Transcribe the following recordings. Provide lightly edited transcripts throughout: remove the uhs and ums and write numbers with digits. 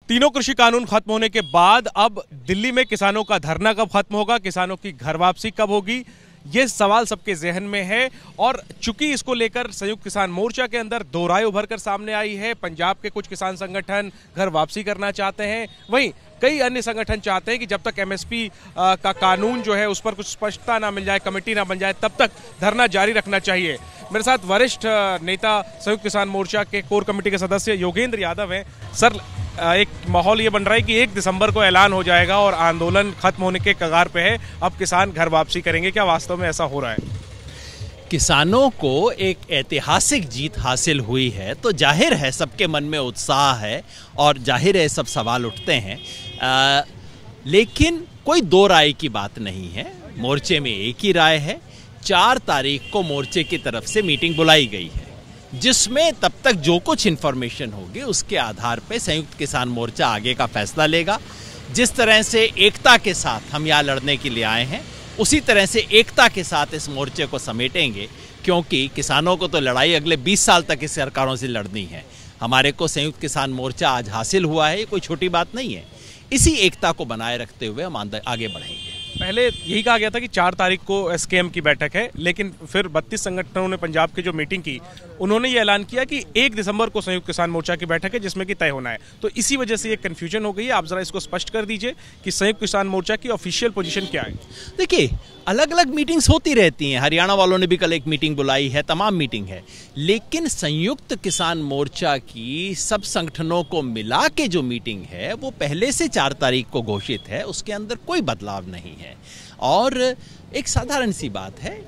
तीनों कृषि कानून खत्म होने के बाद अब दिल्ली में किसानों का धरना कब खत्म होगा, किसानों की घर वापसी कब होगी, ये सवाल सबके जहन में है। और चूंकि इसको लेकर संयुक्त किसान मोर्चा के अंदर दो राय उभर कर सामने आई है। पंजाब के कुछ किसान संगठन घर वापसी करना चाहते हैं, वहीं कई अन्य संगठन चाहते हैं कि जब तक एमएसपी का कानून जो है उस पर कुछ स्पष्टता ना मिल जाए, कमेटी ना बन जाए, तब तक धरना जारी रखना चाहिए। मेरे साथ वरिष्ठ नेता संयुक्त किसान मोर्चा के कोर कमेटी के सदस्य योगेंद्र यादव हैं। सर, एक माहौल ये बन रहा है कि 1 दिसंबर को ऐलान हो जाएगा और आंदोलन खत्म होने के कगार पे है, अब किसान घर वापसी करेंगे, क्या वास्तव में ऐसा हो रहा है? किसानों को एक ऐतिहासिक जीत हासिल हुई है तो जाहिर है सबके मन में उत्साह है और जाहिर है सब सवाल उठते हैं, लेकिन कोई दो राय की बात नहीं है। मोर्चे में एक ही राय है। 4 तारीख को मोर्चे की तरफ से मीटिंग बुलाई गई है, जिसमें तब तक जो कुछ इन्फॉर्मेशन होगी उसके आधार पर संयुक्त किसान मोर्चा आगे का फैसला लेगा। जिस तरह से एकता के साथ हम यहाँ लड़ने के लिए आए हैं, उसी तरह से एकता के साथ इस मोर्चे को समेटेंगे, क्योंकि किसानों को तो लड़ाई अगले 20 साल तक इस सरकारों से लड़नी है। हमारे को संयुक्त किसान मोर्चा आज हासिल हुआ है, ये कोई छोटी बात नहीं है। इसी एकता को बनाए रखते हुए हम आगे बढ़ेंगे। पहले यही कहा गया था कि 4 तारीख को एसकेएम की बैठक है, लेकिन फिर 32 संगठनों ने पंजाब की जो मीटिंग की, उन्होंने ये ऐलान किया कि 1 दिसंबर को संयुक्त किसान मोर्चा की बैठक है जिसमें कि तय होना है। तो इसी वजह से ये कंफ्यूजन हो गई है। आप जरा इसको स्पष्ट कर दीजिए कि संयुक्त किसान मोर्चा की ऑफिशियल पोजीशन क्या है। देखिए, अलग अलग मीटिंग्स होती रहती हैं। हरियाणा वालों ने भी कल एक मीटिंग बुलाई है, तमाम मीटिंग है, लेकिन संयुक्त किसान मोर्चा की सब संगठनों को मिला के जो मीटिंग है वो पहले से 4 तारीख को घोषित है, उसके अंदर कोई बदलाव नहीं है। और एक साधारण सी बात है,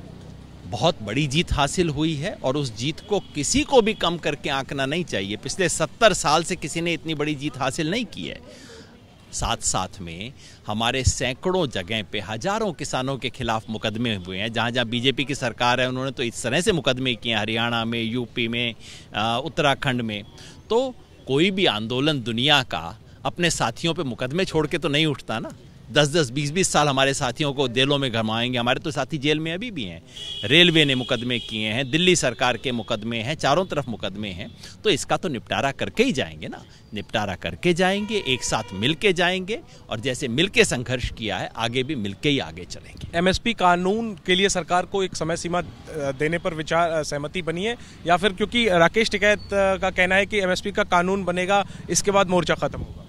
बहुत बड़ी जीत हासिल हुई है और उस जीत को किसी को भी कम करके आंकना नहीं चाहिए। पिछले 70 साल से किसी ने इतनी बड़ी जीत हासिल नहीं की है। साथ साथ में हमारे सैकड़ों जगह पे हजारों किसानों के खिलाफ मुकदमे हुए हैं। जहाँ जहाँ बीजेपी की सरकार है उन्होंने तो इस तरह से मुकदमे किए हैं, हरियाणा में, यूपी में, उत्तराखंड में। तो कोई भी आंदोलन दुनिया का अपने साथियों पे मुकदमे छोड़ के तो नहीं उठता ना। 10-10, 20-20 साल हमारे साथियों को जेलों में घुमाएंगे। हमारे तो साथी जेल में अभी भी हैं। रेलवे ने मुकदमे किए हैं, दिल्ली सरकार के मुकदमे हैं, चारों तरफ मुकदमे हैं। तो इसका तो निपटारा करके ही जाएंगे ना। निपटारा करके जाएंगे, एक साथ मिल के जाएंगे, और जैसे मिल के संघर्ष किया है आगे भी मिल के ही आगे चलेंगे। एमएसपी कानून के लिए सरकार को एक समय सीमा देने पर विचार सहमति बनी है, या फिर क्योंकि राकेश टिकैत का कहना है कि एमएसपी का कानून बनेगा इसके बाद मोर्चा खत्म होगा?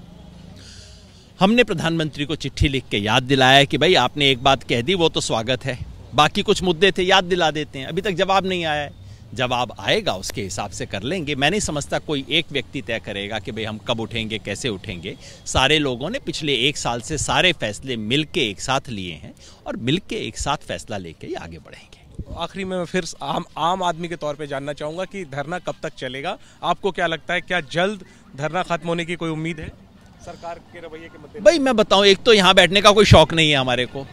हमने प्रधानमंत्री को चिट्ठी लिख के याद दिलाया कि भाई आपने एक बात कह दी, वो तो स्वागत है, बाकी कुछ मुद्दे थे याद दिला देते हैं। अभी तक जवाब नहीं आया है, जवाब आएगा उसके हिसाब से कर लेंगे। मैं नहीं समझता कोई एक व्यक्ति तय करेगा कि भाई हम कब उठेंगे, कैसे उठेंगे। सारे लोगों ने पिछले 1 साल से सारे फैसले मिल के एक साथ लिए हैं और मिल के एक साथ फैसला लेके ही आगे बढ़ेंगे। आखिरी में मैं फिर आम आदमी के तौर पे जानना चाहूँगा कि धरना कब तक चलेगा? आपको क्या लगता है, क्या जल्द धरना खत्म होने की कोई उम्मीद है सरकार के रवैये के मुद्दे? भाई मैं बताऊं, एक तो यहाँ बैठने का कोई शौक नहीं है हमारे को,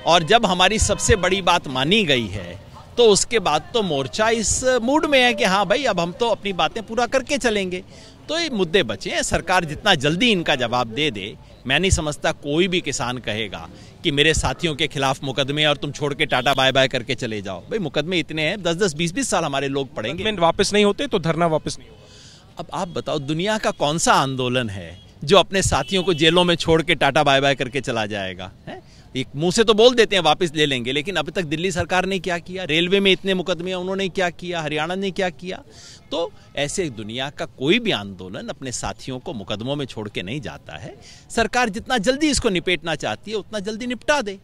और जब हमारी सबसे बड़ी बात मानी गई है तो उसके बाद तो मोर्चा इस मूड में है कि हाँ भाई अब हम तो अपनी बातें पूरा करके चलेंगे। तो ये मुद्दे बचे हैं, सरकार जितना जल्दी इनका जवाब दे दे, मैं नहीं समझता कोई भी किसान कहेगा कि मेरे साथियों के खिलाफ मुकदमे और तुम छोड़ के टाटा बाय बाय करके चले जाओ। भाई मुकदमे इतने हैं, 10-10, 20-20 साल हमारे लोग पड़ेंगे। वापस नहीं होते तो धरना वापस नहीं होगा। अब आप बताओ, दुनिया का कौन सा आंदोलन है जो अपने साथियों को जेलों में छोड़ के टाटा बाय बाय करके चला जाएगा? है, एक मुंह से तो बोल देते हैं वापस ले लेंगे, लेकिन अभी तक दिल्ली सरकार ने क्या किया? रेलवे में इतने मुकदमे, उन्होंने क्या किया? हरियाणा ने क्या किया? तो ऐसे दुनिया का कोई भी आंदोलन अपने साथियों को मुकदमों में छोड़ के नहीं जाता है। सरकार जितना जल्दी इसको निपेटना चाहती है उतना जल्दी निपटा दे।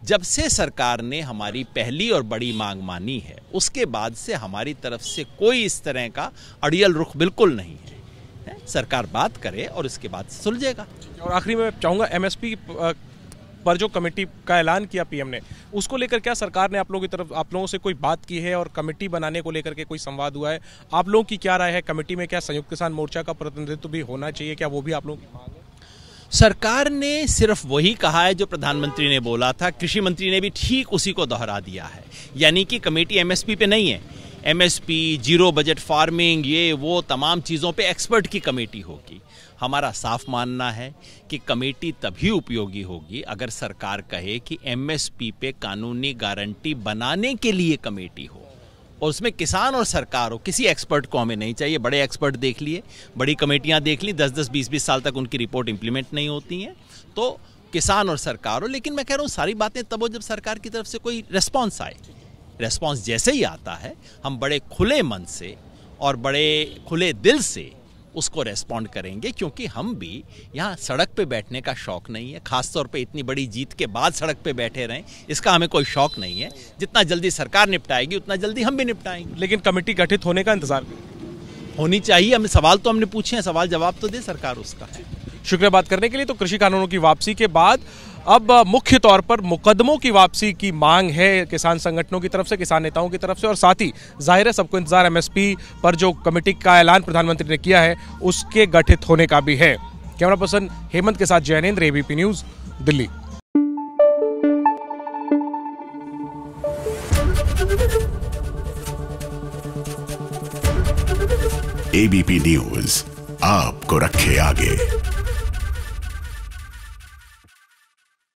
जब से सरकार ने हमारी पहली और बड़ी मांग मानी है, उसके बाद से हमारी तरफ से कोई इस तरह का अड़ियल रुख बिल्कुल नहीं है। सरकार बात करे और इसके बाद सुलझेगा। और आखिरी में चाहूँगा, एमएसपी पर जो कमेटी का ऐलान किया पीएम ने, उसको लेकर क्या सरकार ने आप लोगों से कोई बात की है और कमेटी बनाने को लेकर के कोई संवाद हुआ है? आप लोगों की क्या राय है कमेटी में? क्या संयुक्त किसान मोर्चा का प्रतिनिधित्व भी होना चाहिए? क्या वो भी आप लोगों की मांग है? सरकार ने सिर्फ वही कहा है जो प्रधानमंत्री ने बोला था। कृषि मंत्री ने भी ठीक उसी को दोहरा दिया है, यानी कि कमेटी एमएसपी पे नहीं है। एमएसपी, जीरो बजट फार्मिंग, ये वो तमाम चीज़ों पे एक्सपर्ट की कमेटी होगी। हमारा साफ मानना है कि कमेटी तभी उपयोगी होगी अगर सरकार कहे कि एमएसपी पे कानूनी गारंटी बनाने के लिए कमेटी हो। और उसमें किसान और सरकार हो, किसी एक्सपर्ट को हमें नहीं चाहिए। बड़े एक्सपर्ट देख लिए, बड़ी कमेटियां देख ली, 10-10, 20-20 साल तक उनकी रिपोर्ट इंप्लीमेंट नहीं होती हैं। तो किसान और सरकार हो, लेकिन मैं कह रहा हूँ सारी बातें तब हो जब सरकार की तरफ से कोई रेस्पॉन्स आए। रेस्पॉन्स जैसे ही आता है, हम बड़े खुले मन से और बड़े खुले दिल से उसको रेस्पॉन्ड करेंगे, क्योंकि हम भी यहाँ सड़क पे बैठने का शौक नहीं है। खासतौर पे इतनी बड़ी जीत के बाद सड़क पे बैठे रहें, इसका हमें कोई शौक नहीं है। जितना जल्दी सरकार निपटाएगी उतना जल्दी हम भी निपटाएंगे। लेकिन कमेटी गठित होने का इंतजार होनी चाहिए। हमें सवाल तो हमने पूछे हैं, सवाल जवाब तो दे सरकार उसका। शुक्रिया बात करने के लिए। तो कृषि कानूनों की वापसी के बाद अब मुख्य तौर पर मुकदमों की वापसी की मांग है किसान संगठनों की तरफ से, किसान नेताओं की तरफ से, और साथ ही जाहिर है सबको इंतजार एमएसपी पर जो कमेटी का ऐलान प्रधानमंत्री ने किया है उसके गठित होने का भी है। कैमरा पर्सन हेमंत के साथ Jainendra, ABP news, Delhi. ABP news आपको रखे आगे।